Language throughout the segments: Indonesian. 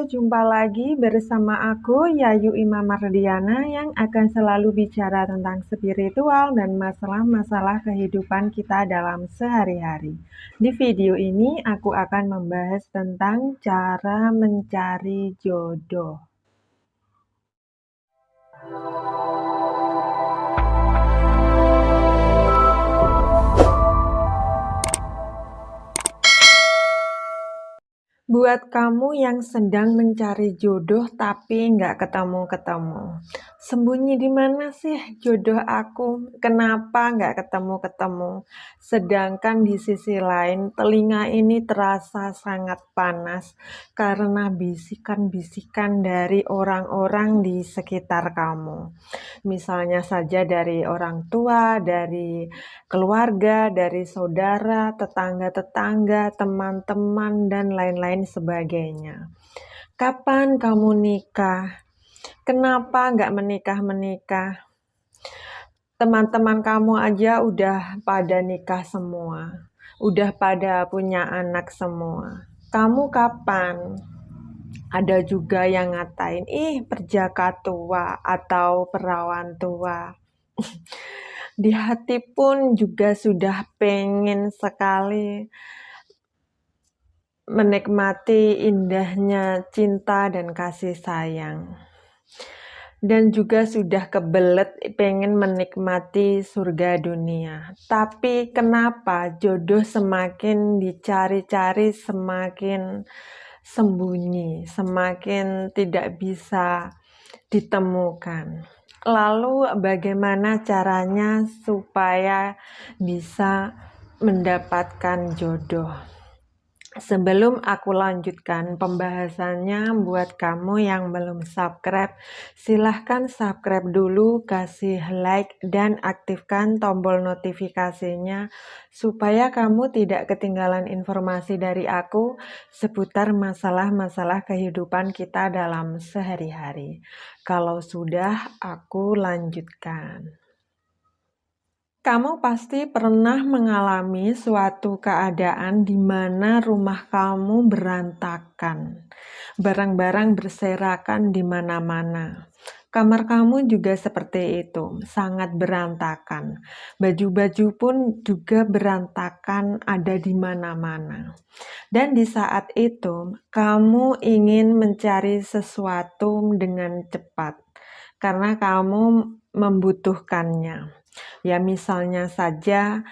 jumpa lagi bersama aku, Yayu Imam Mardiana, yang akan selalu bicara tentang spiritual dan masalah-masalah kehidupan kita dalam sehari-hari. Di video ini, aku akan membahas tentang cara mencari jodoh. Buat kamu yang sedang mencari jodoh tapi nggak ketemu-ketemu. Sembunyi di mana sih jodoh aku? Kenapa nggak ketemu-ketemu? Sedangkan di sisi lain, telinga ini terasa sangat panas karena bisikan-bisikan dari orang-orang di sekitar kamu. Misalnya saja dari orang tua, dari keluarga, dari saudara, tetangga-tetangga, teman-teman, dan lain-lain sebagainya. Kapan kamu nikah? Kenapa nggak menikah-menikah? Teman-teman kamu aja udah pada nikah semua, udah pada punya anak semua. Kamu kapan? Ada juga yang ngatain, ih perjaka tua atau perawan tua. Di hati pun juga sudah pengen sekali menikmati indahnya cinta dan kasih sayang. Dan juga sudah kebelet pengen menikmati surga dunia. Tapi kenapa jodoh semakin dicari-cari semakin sembunyi, semakin tidak bisa ditemukan. Lalu bagaimana caranya supaya bisa mendapatkan jodoh? Sebelum aku lanjutkan pembahasannya, buat kamu yang belum subscribe, silahkan subscribe dulu, kasih like, dan aktifkan tombol notifikasinya supaya kamu tidak ketinggalan informasi dari aku seputar masalah-masalah kehidupan kita dalam sehari-hari. Kalau sudah, aku lanjutkan. Kamu pasti pernah mengalami suatu keadaan di mana rumah kamu berantakan, barang-barang berserakan di mana-mana. Kamar kamu juga seperti itu, sangat berantakan. Baju-baju pun juga berantakan, ada di mana-mana. Dan di saat itu, kamu ingin mencari sesuatu dengan cepat, karena kamu membutuhkannya. Ya, misalnya saja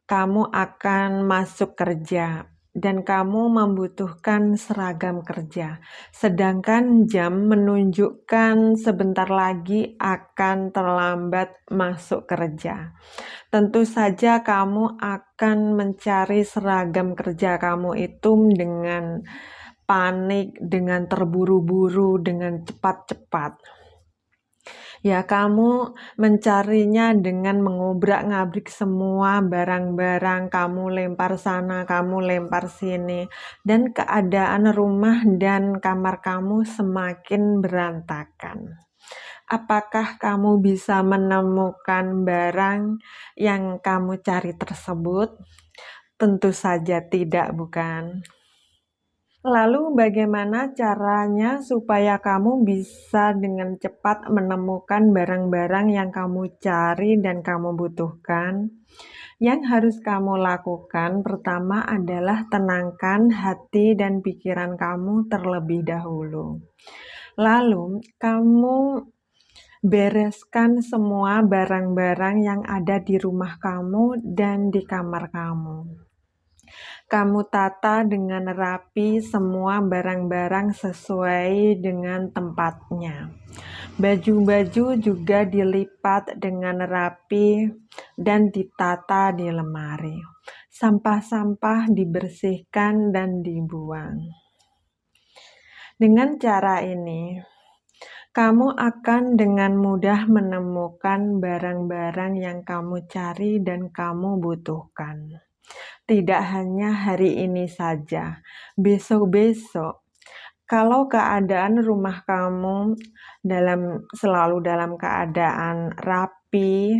kamu akan masuk kerja dan kamu membutuhkan seragam kerja, sedangkan jam menunjukkan sebentar lagi akan terlambat masuk kerja. Tentu saja kamu akan mencari seragam kerja kamu itu dengan panik, dengan terburu-buru, dengan cepat-cepat. Ya, kamu mencarinya dengan mengobrak-ngabrik semua barang-barang, kamu lempar sana, kamu lempar sini, dan keadaan rumah dan kamar kamu semakin berantakan. Apakah kamu bisa menemukan barang yang kamu cari tersebut? Tentu saja tidak, bukan? Lalu bagaimana caranya supaya kamu bisa dengan cepat menemukan barang-barang yang kamu cari dan kamu butuhkan? Yang harus kamu lakukan pertama adalah tenangkan hati dan pikiran kamu terlebih dahulu. Lalu kamu bereskan semua barang-barang yang ada di rumah kamu dan di kamar kamu. Kamu tata dengan rapi semua barang-barang sesuai dengan tempatnya. Baju-baju juga dilipat dengan rapi dan ditata di lemari. Sampah-sampah dibersihkan dan dibuang. Dengan cara ini, kamu akan dengan mudah menemukan barang-barang yang kamu cari dan kamu butuhkan. Tidak hanya hari ini saja, besok-besok. Kalau keadaan rumah kamu selalu dalam keadaan rapi,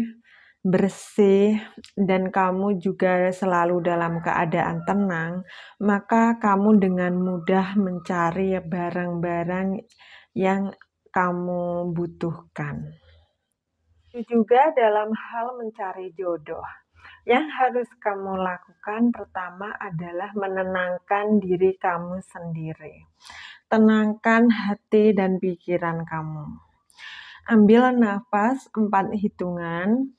bersih, dan kamu juga selalu dalam keadaan tenang, maka kamu dengan mudah mencari barang-barang yang kamu butuhkan. Itu juga dalam hal mencari jodoh. Yang harus kamu lakukan pertama adalah menenangkan diri kamu sendiri. Tenangkan hati dan pikiran kamu. Ambil nafas 4 hitungan,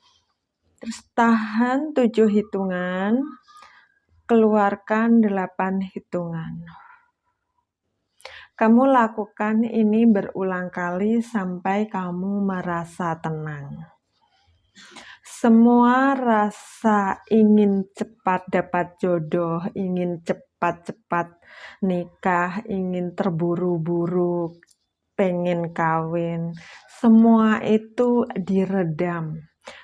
terus tahan 7 hitungan, keluarkan 8 hitungan. Kamu lakukan ini berulang kali sampai kamu merasa tenang. Semua rasa ingin cepat dapat jodoh, ingin cepat-cepat nikah, ingin terburu-buru, pengen kawin, semua itu diredam,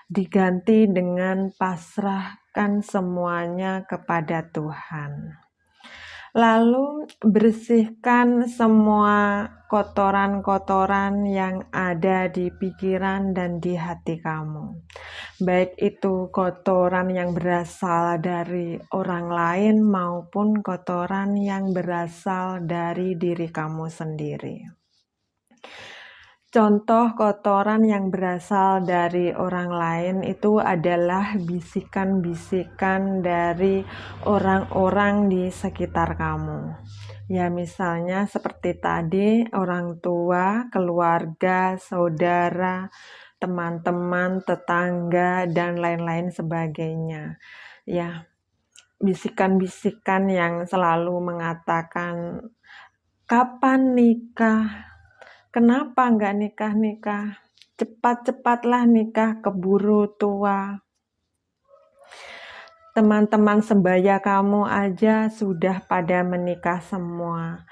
diganti dengan pasrahkan semuanya kepada Tuhan. Lalu bersihkan semua kotoran-kotoran yang ada di pikiran dan di hati kamu. Baik itu kotoran yang berasal dari orang lain maupun kotoran yang berasal dari diri kamu sendiri. Contoh kotoran yang berasal dari orang lain itu adalah bisikan-bisikan dari orang-orang di sekitar kamu. Ya, misalnya seperti tadi, orang tua, keluarga, saudara, teman-teman, tetangga, dan lain-lain sebagainya. Ya, bisikan-bisikan yang selalu mengatakan, "Kapan nikah? Kenapa nggak nikah-nikah? Cepat-cepatlah nikah, keburu tua. Teman-teman sebaya kamu aja sudah pada menikah semua.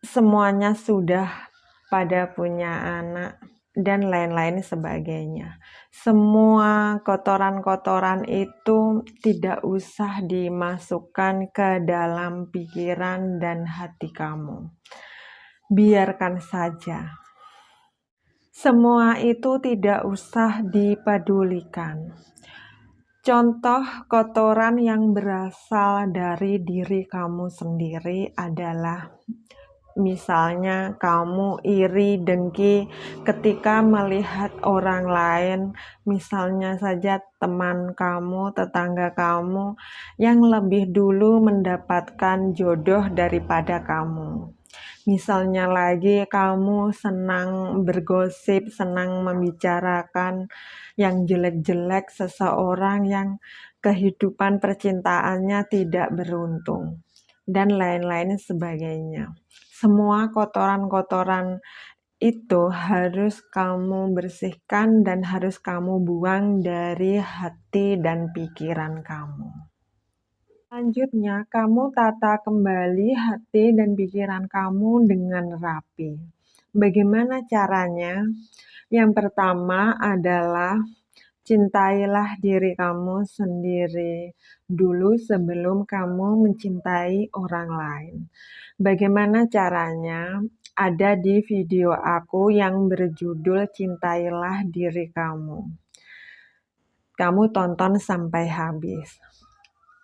Semuanya sudah pada punya anak," dan lain-lain sebagainya. Semua kotoran-kotoran itu tidak usah dimasukkan ke dalam pikiran dan hati kamu. Biarkan saja. Semua itu tidak usah dipedulikan. Contoh kotoran yang berasal dari diri kamu sendiri adalah misalnya kamu iri, dengki ketika melihat orang lain, misalnya saja teman kamu, tetangga kamu yang lebih dulu mendapatkan jodoh daripada kamu. Misalnya lagi kamu senang bergosip, senang membicarakan yang jelek-jelek seseorang yang kehidupan percintaannya tidak beruntung, dan lain-lain sebagainya. Semua kotoran-kotoran itu harus kamu bersihkan dan harus kamu buang dari hati dan pikiran kamu. Selanjutnya, kamu tata kembali hati dan pikiran kamu dengan rapi. Bagaimana caranya? Yang pertama adalah cintailah diri kamu sendiri dulu sebelum kamu mencintai orang lain. Bagaimana caranya? Ada di video aku yang berjudul Cintailah Diri Kamu. Kamu tonton sampai habis.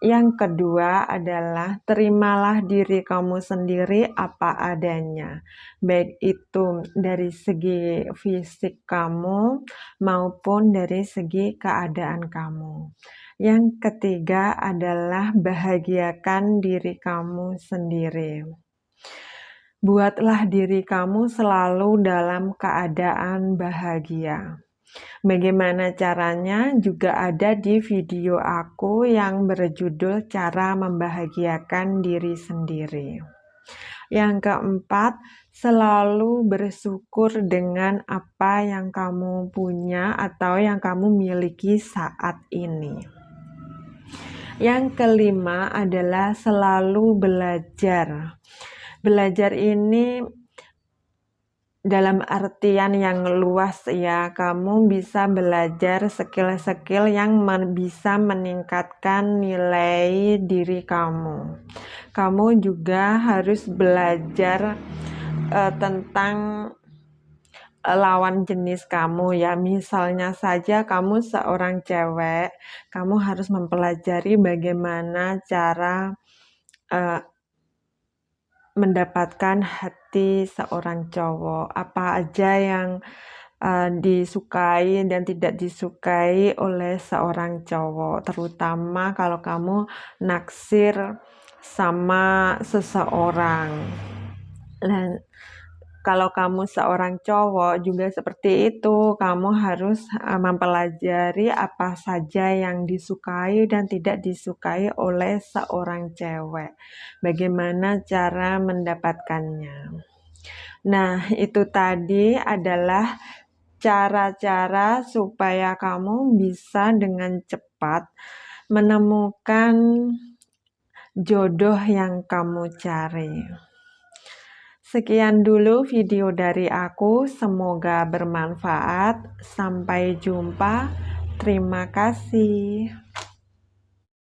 Yang kedua adalah terimalah diri kamu sendiri apa adanya, baik itu dari segi fisik kamu maupun dari segi keadaan kamu. Yang ketiga adalah bahagiakan diri kamu sendiri. Buatlah diri kamu selalu dalam keadaan bahagia. Bagaimana caranya juga ada di video aku yang berjudul Cara Membahagiakan Diri Sendiri. Yang keempat, selalu bersyukur dengan apa yang kamu punya atau yang kamu miliki saat ini. Yang kelima adalah selalu belajar. Belajar ini dalam artian yang luas ya, kamu bisa belajar skill-skill yang bisa meningkatkan nilai diri kamu. Kamu juga harus belajar tentang lawan jenis kamu ya. Misalnya saja kamu seorang cewek, kamu harus mempelajari bagaimana cara mendapatkan hati seorang cowok. Apa aja yang disukai dan tidak disukai oleh seorang cowok, terutama kalau kamu naksir sama seseorang. Dan kalau kamu seorang cowok juga seperti itu, kamu harus mempelajari apa saja yang disukai dan tidak disukai oleh seorang cewek. Bagaimana cara mendapatkannya. Nah, itu tadi adalah cara-cara supaya kamu bisa dengan cepat menemukan jodoh yang kamu cari. Sekian dulu video dari aku, semoga bermanfaat. Sampai jumpa. Terima kasih.